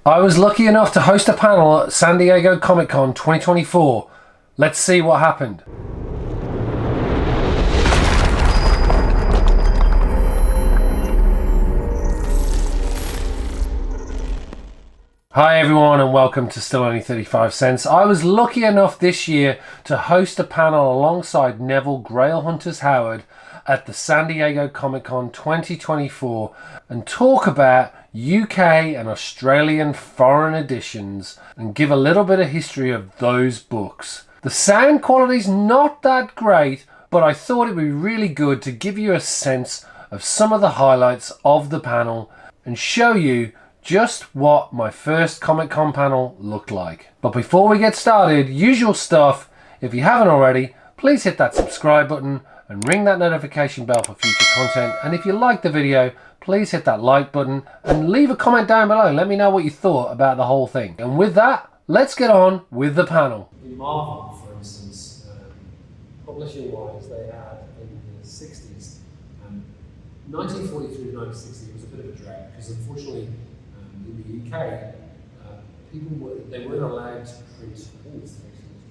I was lucky enough to host a panel at San Diego Comic-Con 2024. Let's see what happened. Hi everyone and welcome to Still Only 35 Cents. I was lucky enough this year to host a panel alongside Neville Grail Hunters Howard at the San Diego Comic-Con 2024 and talk about UK and Australian foreign editions and give a little bit of history of those books. The sound quality's not that great, but I thought it'd be really good to give you a sense of some of the highlights of the panel and show you just what my first Comic-Con panel looked like. But before we get started, usual stuff, if you haven't already, please hit that subscribe button and ring that notification bell for future content. And if you like the video, please hit that like button and leave a comment down below. Let me know what you thought about the whole thing. And with that, let's get on with the panel. In Marvel, for instance, publishing-wise, they had in the 60s, 1943 to 1960, it was a bit of a drag because unfortunately, in the UK, they weren't allowed to print, I think it's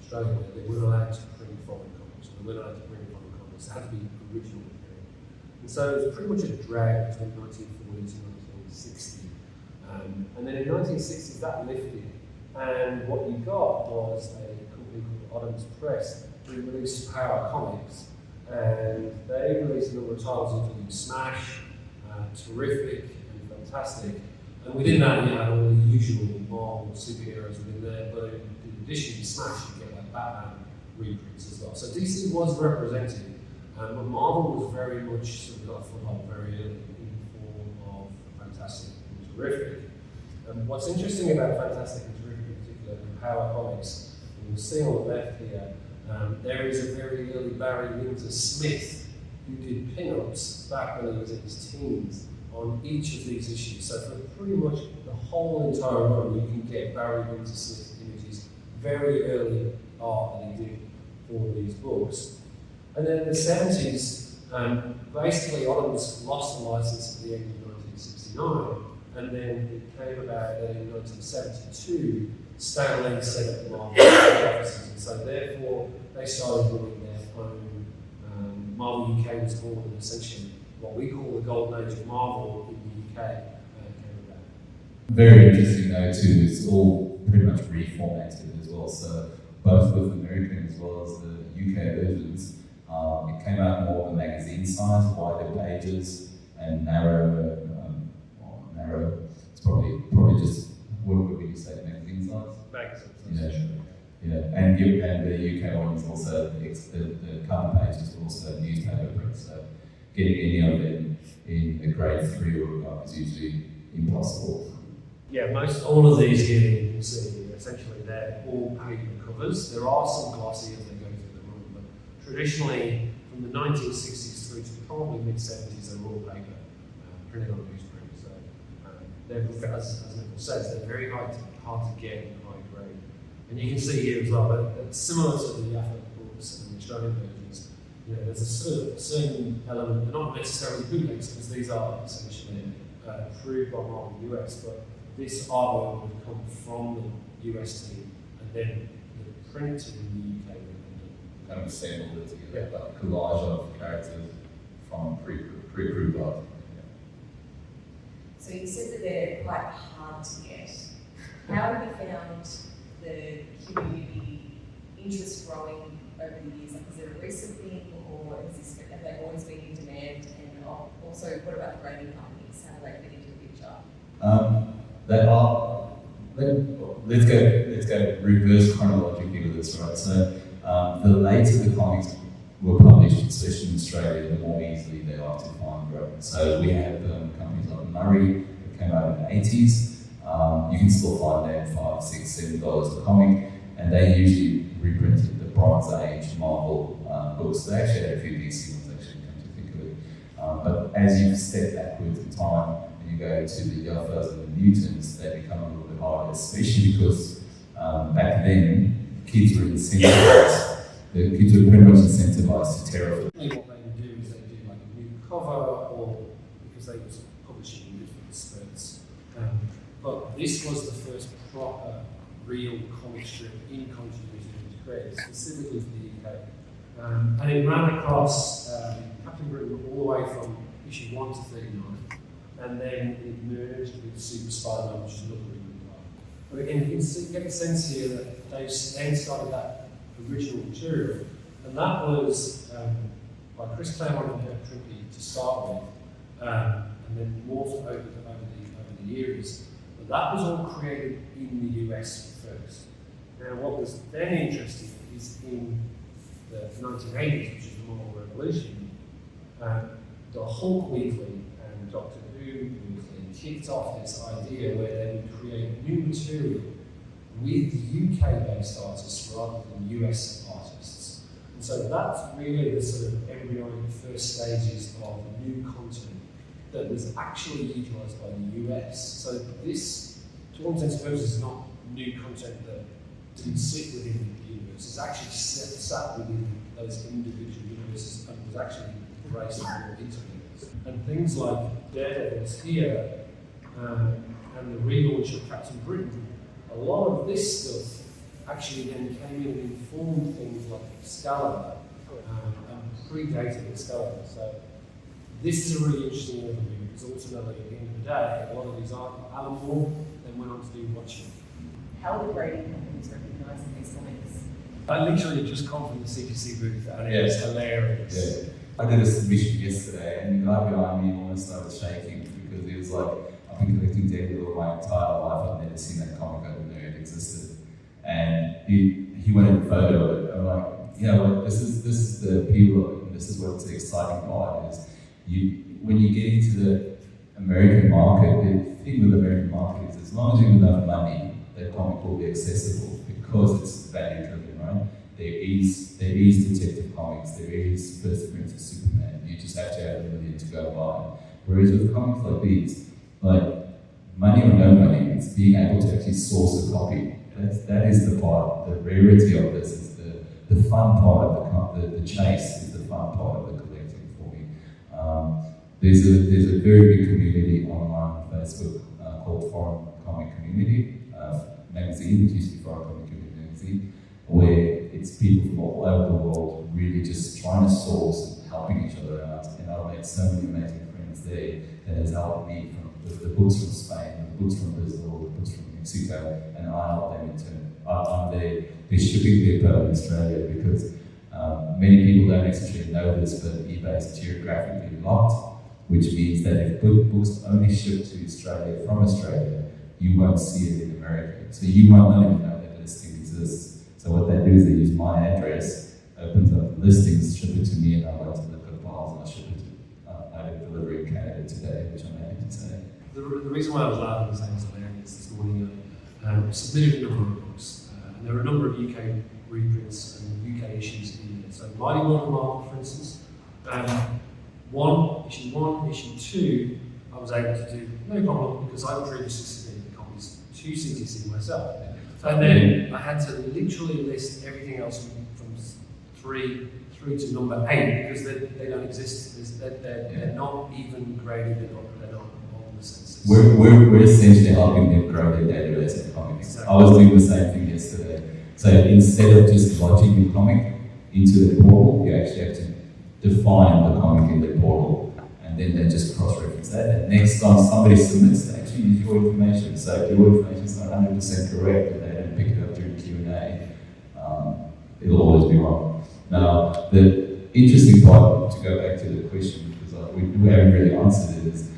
Australia, they weren't allowed to print foreign comics. They weren't allowed to print foreign comics. It had to be original material. And so it was pretty much a drag between 1940 to 1960. And then in the 1960s, that lifted. And what you got was a company called Odhams Press who released Powell comics. And they released a number of titles, including Smash, Terrific, and Fantastic. And within that, you had all the usual Marvel superheroes within there, but in addition to Smash, you get like Batman reprints as well. So DC was represented, but Marvel was very much sort of got a foothold very early in the form of Fantastic and Terrific. What's interesting about Fantastic and Terrific in particular, and Power Comics, and you'll see on the left here, there is a very early Barry Windsor Smith who did pin-ups back when he was in his teens on each of these issues. So for pretty much the whole entire run, you can get Barry Windsor Smith images, very early art that he did for these books. And then in the 70s, basically Odhams lost the license at the end of 1969, and then it came about that in 1972, Stlll set up Marvel offices, and so therefore they started running their own. Marvel UK was born, and essentially what we call the golden age of Marvel in the UK came about. Very interesting though too, it's all pretty much reformatted as well, so both with American as well as the UK versions, it came out more of a magazine size, wider pages and narrow, it's probably just, what would you say, magazine size? Magazine. Yeah, and the UK one is also, the cover page is also newspaper print, so getting any of them in a grade 3 or above is usually impossible. Yeah, all of these here you can see, essentially they're all paper covers. There are some glossy as they go through the run, but traditionally from the 1960s through to probably mid-70s, they're all paper, printed on newsprint. So they're, as Neville says, they're very hard to get in high grade. And you can see here as well that similar to the Yaffa books and the Australian versions, you know, there's a certain element, they're not necessarily bootlegs because these are essentially approved by Marvel US, but this artwork would come from the US team and then printed in the UK. Kind of assembled it together, like a collage of characters from pre-approved art. So you said that they're quite hard to get. How have you found the community interest growing over the years? Like, is there a recent thing, or have they always been in demand? And also, what about the grading companies? How do they fit into the picture? They are. Let's go reverse chronologically with this, right? So the later the comics were published, especially in Australia, the more easily they are to find. Right? So we have companies like Murray that came out in the 80s. You can still find them $5, $6, $7 a comic, and they usually reprinted the Bronze Age Marvel books. They actually had a few DC ones, actually, come to think of it. But as you step backwards in time and you go to the Yaffas and the Newtons, they become a little bit harder, especially because back then kids were incentivized. The kids were pretty much incentivized to terrify. What they would do is they do like a new cover, or because they were publishing in different spurts. but this was the first proper, real comic strip in continuity that was created specifically for the UK. And it ran across Captain Britain all the way from issue 1 to 39, and then it merged with Super Spider-Man, which is another really good one. But again, you can get the sense here that they then started that original material, and that was by Chris Claremont and Herb Trimpe to start with, and then morphed over the years. But that was all created in the US first. Now, what was then interesting is in the 1980s, which is the Marvel Revolution, the Hulk Weekly and Doctor Who Weekly kicked off this idea where they would create new material with UK-based artists rather than US artists. And so that's really the sort of embryonic first stages of new content that was actually utilised by the US. So this, to all intents and purposes, is not new content that didn't sit within the universe. It's actually sat within those individual universes and was actually embraced and brought into it. And things like Daredevil's here and the relaunch of Captain Britain, a lot of this stuff actually then came in and informed things like Excalibur and predated Excalibur. So this is a really interesting overview because ultimately at the end of the day, a lot of these are Alan Moore then went on to do Watchmen. How are the grading companies recognising these comics? I literally just come from the CGC booth and it was hilarious. Yeah. I did a submission yesterday and the guy behind me almost started shaking because he was like, I've been collecting Daredevil my entire life, I've never seen that comic, I didn't know it existed. And he went in photo of it. I'm like, yeah, well, this is the appeal of it, and this is what's the exciting part is when you get into the American market, the thing with the American market is as long as you have enough money, that comic will be accessible because it's value driven, right? There is Detective Comics, there is First Appearance of Superman. You just have to have $1 million to go buy. Whereas with comics like these, like money or no money, it's being able to actually source a copy. That is the part. The rarity of this is the fun part of the chase is the fun part of the collecting for me. There's a very big community online on Facebook called Foreign Comic Community magazine, which used to be Foreign Comic Community magazine, where it's people from all over the world really just trying to source and helping each other out. And I've made so many amazing friends there that has helped me with the books from Spain, the books from Brazil, the books from Mexico, and I help them in turn. I'm their shipping depot in Australia because many people don't necessarily know this, but eBay is geographically locked, which means that if books only ship to Australia from Australia, you won't see it in America. So you might not even know that listing exists. So what they do is they use my address, opens up the listings, ship it to me, and I go to the piles and I ship it to I have delivery in Canada today, which I'm happy to say. The reason why I was laughing and saying it's hilarious this morning, I submitted a number of books, and there are a number of UK reprints and UK issues in there. So Mighty World of Marvel, for instance, issue 2, I was able to do no problem because I previously submitted the copies to CTC myself. And then I had to literally list everything else from 3 through to number 8 because they don't exist. They're not even graded. They're not on the census. We're essentially helping them grow their database of comics. Exactly. I was doing the same thing yesterday. So instead of just lodging your comic into the portal, you actually have to define the comic in the portal, and then they just cross-reference that. And next time somebody submits, they actually use your information. So if your information is not 100% correct and they don't pick it up during Q&A, it'll always be wrong. Now, the interesting part, to go back to the question, because we haven't really answered it, is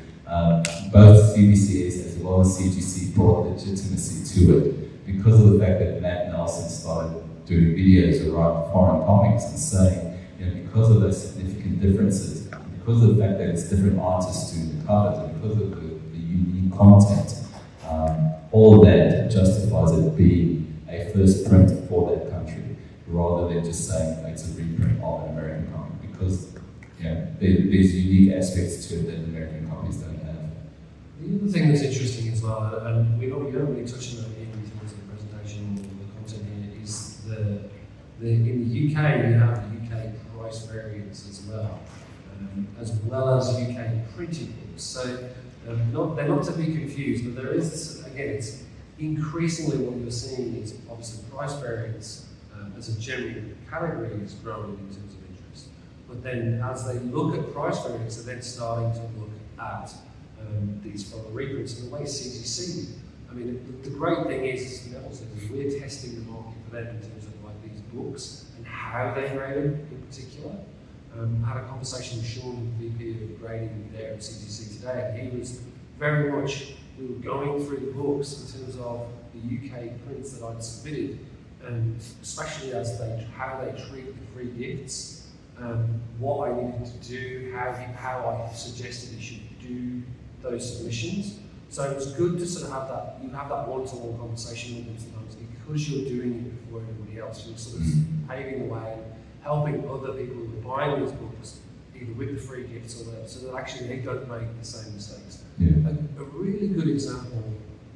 both CBCS as well as CGC brought legitimacy to it because of the fact that Matt Nelson started doing videos around foreign comics and saying, because of those significant differences, because of the fact that it's different artists doing the covers, and because of the unique content, all of that justifies it being a first print for that country, rather than just saying it's a reprint of an American comic, because there's unique aspects to it that American copies don't have. The other thing that's interesting as well, and we don't really touch on it in terms of the presentation or the content here, is in the UK you have the UK price variants as well as UK printed books. So they're not to be confused, but there is, again, again, it's increasingly what you're seeing is obviously price variance as a general category is growing in terms of interest. But then as they look at price variance, they're then starting to look at these from the reprints and the way CGC. I mean, the great thing is, Neville says, we're testing the market for them in terms of like these books and how they grade them in particular. I had a conversation with Sean, the VP of grading there at CGC today, and he was very much, we were going through the books in terms of the UK prints that I'd submitted, and especially as how they treat the free gifts, what I needed to do, how I suggested he should do those submissions. So it was good to sort of have that, you have that one-to-one conversation with them sometimes because you're doing it before everybody else. You're sort of paving the way, helping other people who are buying these books, either with the free gifts or whatever, so that actually they don't make the same mistakes. Yeah. A really good example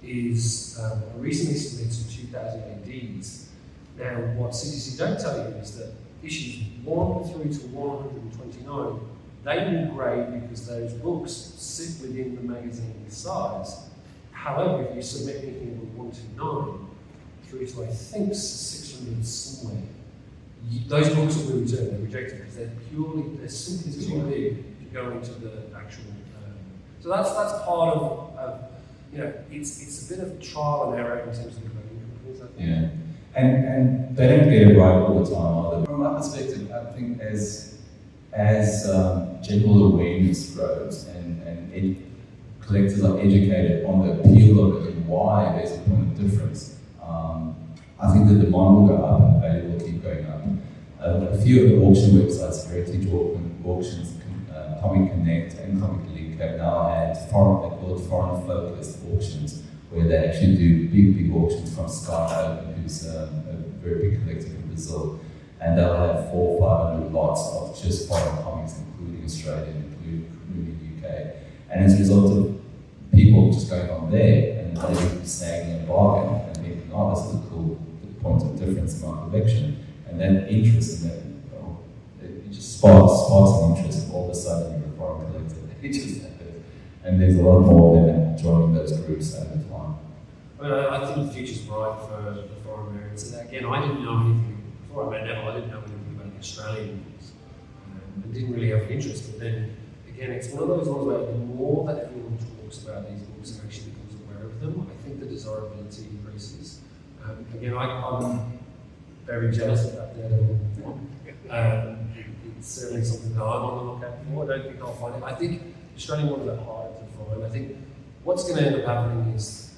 is I recently submitted some 2000 ADs. Now, what CGC don't tell you is that issues 1 through to 129, they will grade because those books sit within the magazine size. However, if you submit anything from 1 to 9 through to I think 600 somewhere, those books will be returned, they're rejected because they're simply too big to go into the actual. So that's part of you know, it's a bit of trial and error in terms of the grading companies, I think. Yeah. And they don't get it right all the time either. From my perspective, I think as general awareness grows and collectors are educated on the appeal of it and why there's a point of difference, I think the demand will go up and value will keep going up. A few of the auction websites, Heritage Auctions, Comic Connect and Comic Link have now had foreign focused auctions where they actually do big auctions from Sky Open, who's a very big collector from Brazil, and they'll have 400 or 500 lots of just foreign comics, including Australian, including UK. And as a result of people just going on there and they snagging a bargain and thinking, oh, this is a cool point of difference in my collection, and then interest in that, it just sparks an interest. All of a sudden, you're a foreign collector. It just happens, and there's a lot more of them joining those groups over time. Well, I think the future's bright for the foreign variants. And again, I didn't know anything before I met Neville. I didn't know anything about the Australian books. I didn't really have an interest. But then again, it's one of those ones where the more that everyone talks about these books and actually becomes aware of them, I think the desirability increases. Again, I'm very jealous of that Daredevil one. It's certainly something that I'm on the lookout for. I don't think I'll find it. I think the Australian ones are hard to find. I think what's going to end up happening is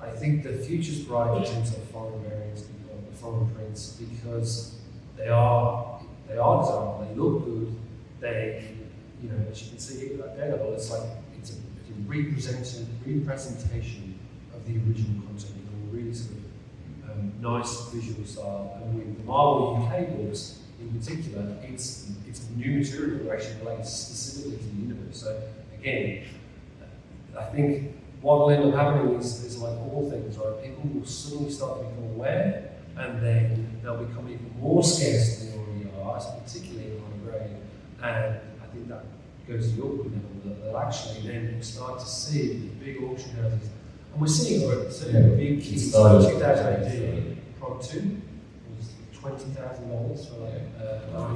I think the future's bright in terms of foreign variants, the foreign prints, because they are desirable, they look good, they, you know, as you can see here with that Daredevil, it's like it's a representation of the original content in a really sort of nice visual style. And with the Marvel UK books in particular, it's new material that actually relates specifically to the universe. So again, I think what will end up happening is like all things, right? People will suddenly start to become aware, and then they'll become even more scarce than they already are, particularly in high grade. And I think that goes to your point, Neville, that they'll actually then start to see the big auction houses. And we're seeing it already. So big keys, 2018, Prod 2 was $20,000 for like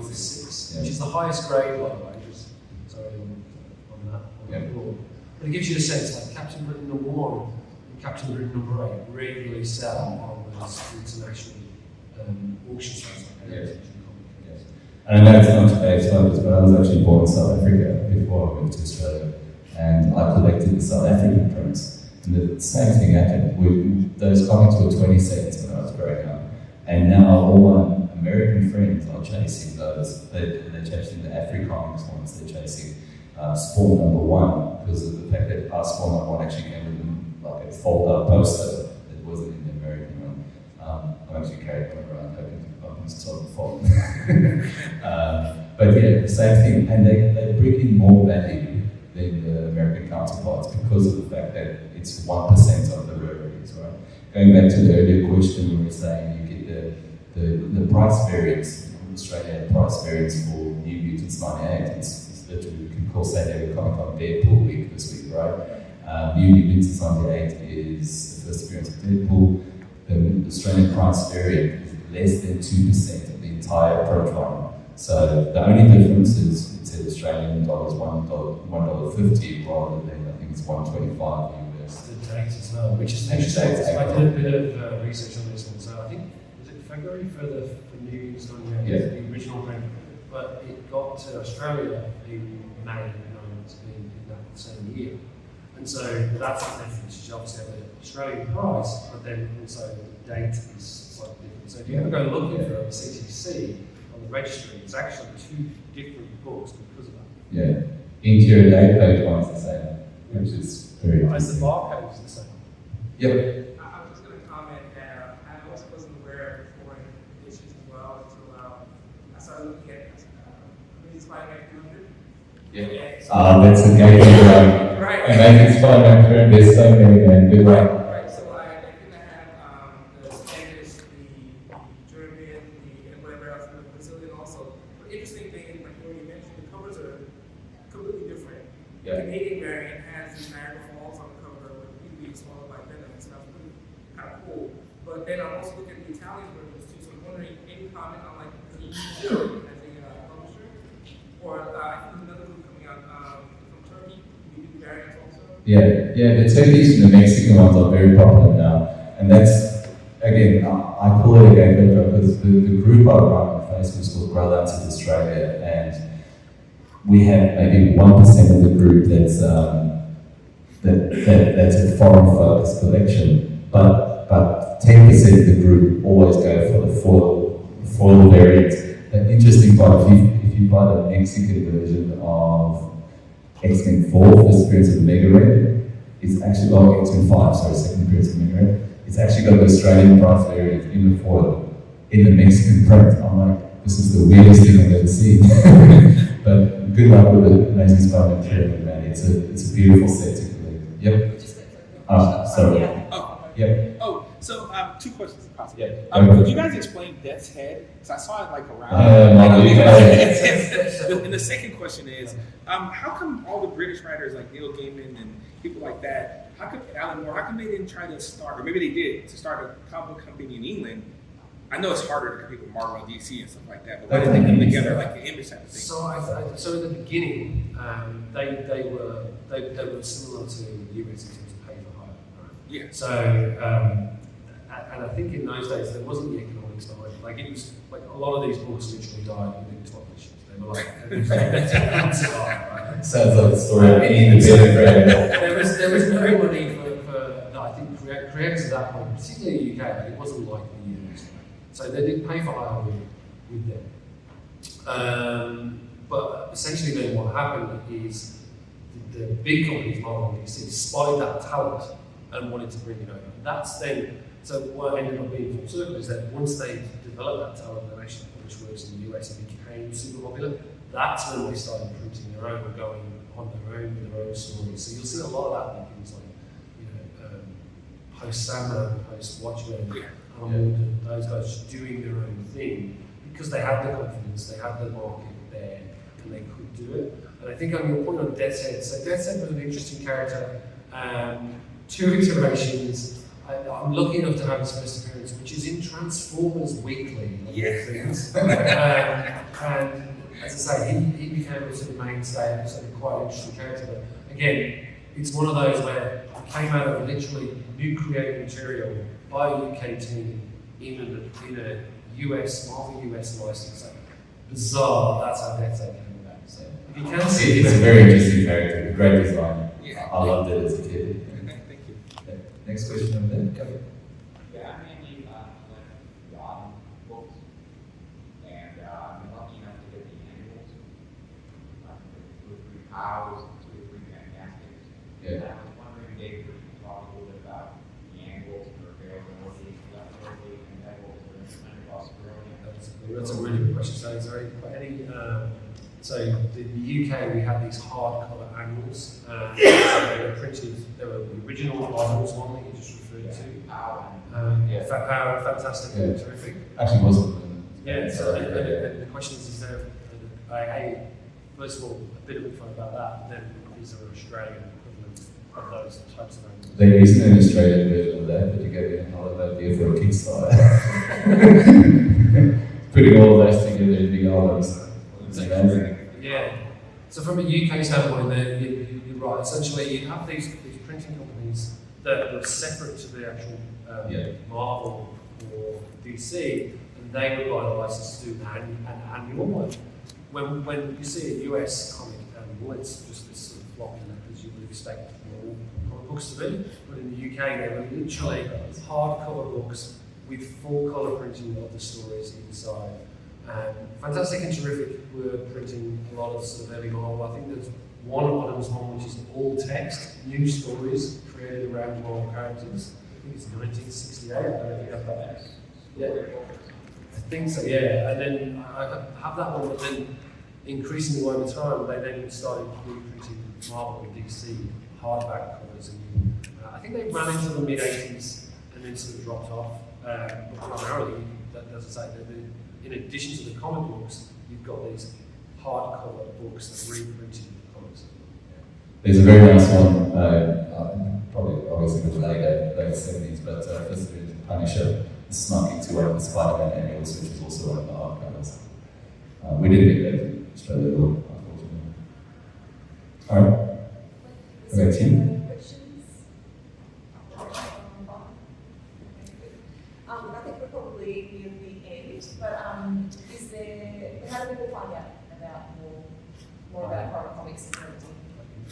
6, which is the highest grade, by the way. Just sorry on that. But it gives you a sense like Captain Britain number 1 and Captain Britain number 8 regularly sell on those international auction sites. And I know it's not today's focus, but I was actually born in South Africa before I went to Australia, and I collected the South African prints. And the same thing happened. Those comics were 20 cents when I was growing up, and now all my American friends are chasing those. They're chasing the Afri-Comics ones. They're chasing Spawn number 1 because of the fact that our Spawn number 1 actually came with like a fold-out poster that wasn't in the American one. I'm actually carrying one around hoping to bump into top of the fold. But yeah, the same thing, and they bring in more value than the American counterparts because of the fact that it's 1% of the revenues, right? Going back to the earlier question, we were saying you get the price variance. Australia had price variance for New Mutants 98. It's literally, we can call San Diego Comic Con Deadpool week this week, right? Beauty Windsor 98 is the first appearance of Deadpool. The Australian price variant is less than 2% of the entire Protron. So the only difference is it says Australian dollars $1.50 rather than, I think it's $1.25 US. The date as well, which is interesting. I did a bit of research on this one, so I think, was it February for New Zealand? Yeah. The original print, but it got to Australia in May, known to be in that same year. And so that's the difference. You obviously have the Australian price, but then also the date is slightly different. So if you ever go looking for a CTC on the registry, it's actually two different books because of that. Yeah. Interior date, page one's the same, which is very Is interesting. the barcode is the same? Yep. I was just going to comment that I also wasn't aware of foreign issues as well until I started looking at really Spider-Man 200. Yeah. That's a game of Right. Amazing Spider-Man. There's so many, man. Good luck. Right, so I think I have the Spanish, the German, and whatever else, the Brazilian also. But interesting thing is, like when you mentioned, the covers are completely different. Yeah. The Canadian variant has the Niagara Falls on the cover with really swallowed by venom, so that's pretty kind of cool. But then I'm also looking at the Italian versions too, so I'm wondering, any comment on like the EU as a publisher? Or I think there's another group coming out from Turkey, who do variants also. Yeah, the Turkish and the Mexican ones are very popular now. And that's, again, I call it a gateway drug because the group I run on Facebook is called Grail Hunters Australia, and we have maybe 1% of the group that's a foreign focused collection, but 10% of the group always go for the foil variant. The interesting part, if you buy the Mexican version of X-Men 4, first appearance of Mega Red, it's actually got X-Men 5, sorry, second appearance of Mega Red. It's actually got the Australian price variant in the foil, in the Mexican print. I'm like, this is the weirdest thing I've ever seen. But good luck with the Amazing Spider-Man 3, man. It's a beautiful set to collect. Yep. Sorry. Yep. Oh, so two questions if possible. Yeah. Could you guys explain Death's Head? Because I saw it like around. And the second question is, how come all the British writers like Neil Gaiman and people like that, how come Alan Moore, how come they didn't try to start, or maybe they did, to start a comic book company in England? I know it's harder to compete with Marvel and DC and stuff like that, but why did they come together like the image type of thing? So in the beginning, they were similar to US in terms of pay for hire, right? Yeah. So and I think in those days there wasn't the economics behind it. Like it was like a lot of these books literally died within 12 issues. They were like Sounds like the story of any independent brand. there was no money for I think creators at that point, particularly in the UK. It wasn't like the US. So they did pay for hire with them. But essentially then what happened is the big companies, Marvel and DC, spotted that talent and wanted to bring it over. That's then, so what ended up being full circle is that once they developed that talent and actually published works in the US and became super popular, that's when they started printing their own or going on their own with their own stories. So you'll see a lot of that in things like, post Sandman, post Watchmen, and those guys doing their own thing because they had the confidence, they had the market there, and they could do it. And I think on your point on Death's Head, so Death's Head was an interesting character. 2 iterations. I'm lucky enough to have his first appearance, which is in Transformers Weekly. Yes. And as I say, he became a sort of mainstay and sort of quite an interesting character. But again, it's one of those where it came out of literally new creative material by a UK team in a US, Marvel US license. So bizarre, that's how Death's Head came about. So if you can see It's a very interesting character, great design. Yeah. I loved it as a kid. Thank you. Next question over there. Go. Yeah, I mainly collect the Odhams books, and I've been lucky enough to get the annuals. 2 or 3 Powells, 2 or 3 Fantastics. Yeah. And I was wondering, Dave, if you could talk a little bit about the annuals for Grail Hunters Australia and Neville Australia. That's a really good question. So, is there any so the UK, we had these hardcover annuals. They were printed. They were the original Odhams one that you just referred to. Powell, fantastic, Yeah. terrific. Actually, wasn't. Yeah. So the question is there? First of all, a bit of info about that. Then is there an Australian equivalent? of those types of animals. There isn't an Australian version of that, but you go in holiday beer for a Kickstarter. Putting all of those together in big albums. It's amazing. Yeah. So from a UK standpoint, you're right. Essentially, you have these printing companies that are separate to the actual Marvel or DC, and they would buy the license to do an annual one. When you see a US comic annual, it's just this sort of floppy as you would expect all comic books to be. But in the UK, they were literally hardcover books with full colour printing of the stories inside. Fantastic and Terrific were printing a lot of sort of early Marvel. I think there's one Odhams one which is all text, new stories created around Marvel characters. I think it's 1968. I don't know if you have that. Yeah, I think so. Yeah, and then I have that one, but then increasingly over time, they then started reprinting Marvel and DC hardback covers, and I think they ran into the mid '80s and then sort of dropped off. But primarily, as I say, in addition to the comic books, you've got these hardcover books that are reprinted comics. There's a very nice one, probably obviously the late 70s, but first edition Punisher snuck into one of the Spider-Man annuals, which is also one of the hardcovers. We didn't get that in Australia at all, unfortunately. Alright. Back to you. I think we're probably near the end, but how do people find out about more about horror comics and printing?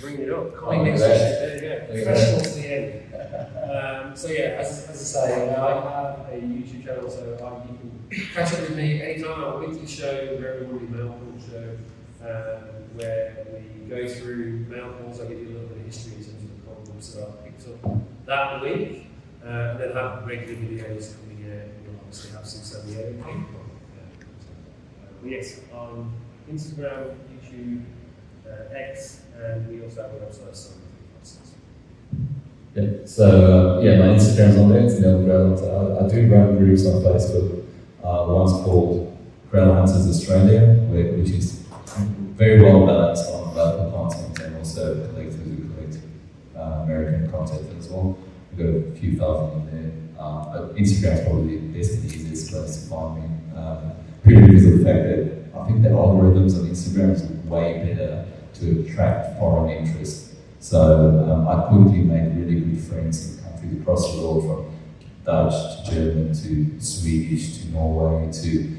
Bring it up. Comic next week. There you go. Professional to the end. So yeah, as I say, I have a YouTube channel, so you can catch up with me anytime. I have a weekly show, very Monday mail call show, where we go through mail calls. I give you a little bit of history in terms of the comic books that I've picked up that week, and then have regular videos coming in. We'll obviously have some semi-edited. Yes, on Instagram, YouTube, X, and we also have a website, so Yeah, so my Instagram's on there, it's Neville Grail Hunter. I do run groups on Facebook. One's called Grail Hunters Australia, which is very well balanced on local content and also collectors who collect American content as well. We've got a few thousand in there, but Instagram's probably the best and easiest place to find me. Purely because of the fact that I think the algorithms on Instagram is way better to attract foreign interest. So I quickly made really good friends in countries across the world, from Dutch to German to Swedish to Norway to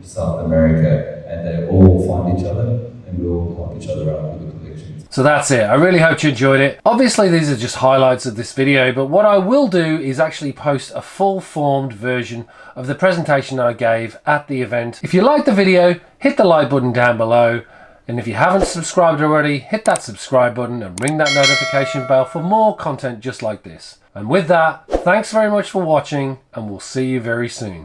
South America, and they all find each other and we all help each other out with the collections. So that's it. I really hope you enjoyed it. Obviously these are just highlights of this video, but what I will do is actually post a full-formed version of the presentation I gave at the event. If you liked the video, hit the like button down below. And if you haven't subscribed already, hit that subscribe button and ring that notification bell for more content just like this. And with that, thanks very much for watching, and we'll see you very soon.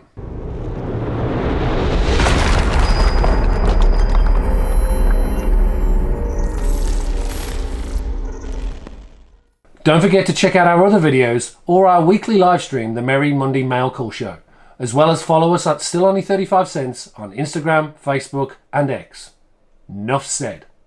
Don't forget to check out our other videos or our weekly live stream, the Merry Monday Mail Call Show, as well as follow us at Stlll Only 35 Cents on Instagram, Facebook and X. Enough said.